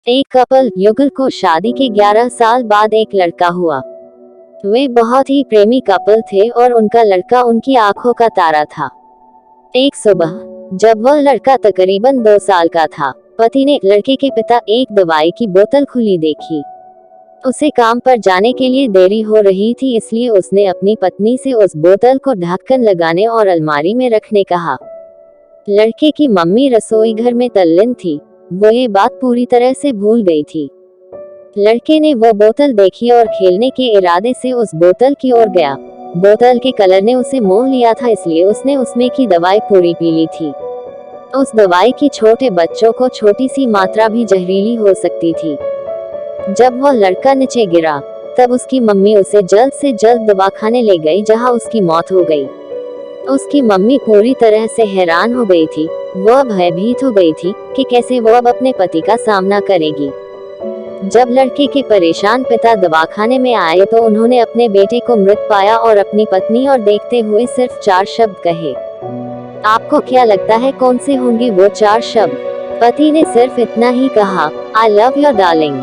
एक कपल युगल को शादी के 11 साल बाद एक लड़का हुआ। वे बहुत ही प्रेमी कपल थे और उनका लड़का उनकी आंखों का तारा था। एक सुबह जब वह लड़का तकरीबन 2 साल का था, पति ने लड़के के पिता एक दवाई की बोतल खुली देखी। उसे काम पर जाने के लिए देरी हो रही थी, इसलिए उसने अपनी पत्नी से उस बोतल को ढक्कन लगाने और अलमारी में रखने कहा। लड़के की मम्मी रसोई घर में तल्लीन थी, वो ये बात पूरी तरह से भूल गई थी। लड़के ने वो बोतल देखी और खेलने के इरादे से उस बोतल की ओर गया। बोतल के कलर ने उसे मोह लिया था, इसलिए उसने उसमें की दवाई पूरी पी ली थी। उस दवाई की छोटे बच्चों को छोटी सी मात्रा भी जहरीली हो सकती थी। जब वह लड़का नीचे गिरा, तब उसकी मम्मी उसे जल्द से जल्द दवाखाने ले गई, जहां उसकी मौत हो गई। उसकी मम्मी पूरी तरह से हैरान हो गई थी। वह भयभीत हो गई थी कि कैसे वो अब अपने पति का सामना करेगी। जब लड़के के परेशान पिता दवाखाने में आए तो उन्होंने अपने बेटे को मृत पाया और अपनी पत्नी और देखते हुए सिर्फ 4 शब्द कहे। आपको क्या लगता है कौन से होंगे वो 4 शब्द? पति ने सिर्फ इतना ही कहा, आई लव योर डार्लिंग।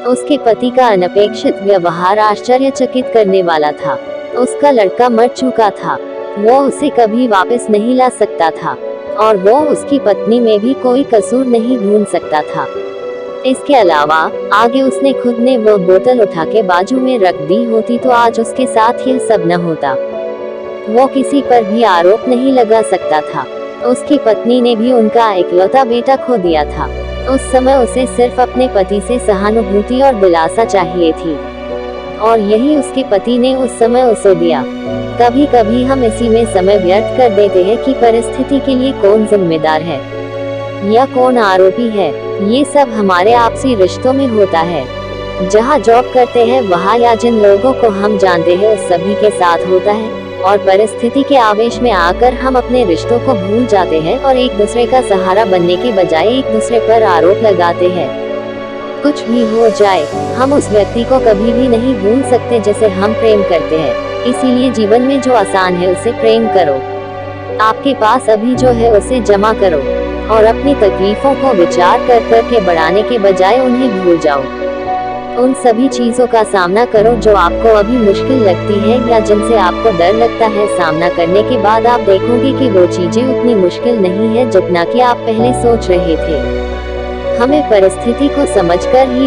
उसके पति का अनपेक्षित व्यवहार आश्चर्यचकित करने वाला था। उसका लड़का मर चुका था, वो उसे कभी वापस नहीं ला सकता था और वो उसकी पत्नी में भी कोई कसूर नहीं ढूंढ सकता था। इसके अलावा आगे उसने खुद ने वह बोतल उठा के बाजू में रख दी होती तो आज उसके साथ यह सब न होता। वो किसी पर भी आरोप नहीं लगा सकता था। उसकी पत्नी ने भी उनका इकलौता बेटा खो दिया था। उस समय उसे सिर्फ अपने पति से सहानुभूति और दिलासा चाहिए थी, और यही उसके पति ने उस समय उसे दिया। कभी कभी हम इसी में समय व्यर्थ कर देते हैं कि परिस्थिति के लिए कौन जिम्मेदार है या कौन आरोपी है। ये सब हमारे आपसी रिश्तों में होता है। जहाँ जॉब करते हैं वहाँ या जिन लोगों को हम जानते हैं उस सभी के साथ होता है, और परिस्थिति के आवेश में आकर हम अपने रिश्तों को भूल जाते हैं और एक दूसरे का सहारा बनने के बजाय एक दूसरे पर आरोप लगाते हैं। कुछ भी हो जाए, हम उस व्यक्ति को कभी भी नहीं भूल सकते जिसे हम प्रेम करते हैं। इसीलिए जीवन में जो आसान है उसे प्रेम करो। आपके पास अभी जो है उसे जमा करो और अपनी तकलीफों को विचार कर के बढ़ाने के बजाय उन्हें भूल जाओ। उन सभी चीजों का सामना करो जो आपको अभी मुश्किल लगती है या जिनसे आपको डर लगता है। सामना करने के बाद आप देखोगे कि वो चीजें उतनी मुश्किल नहीं है जितना कि आप पहले सोच रहे थे। हमें परिस्थिति को समझकर ही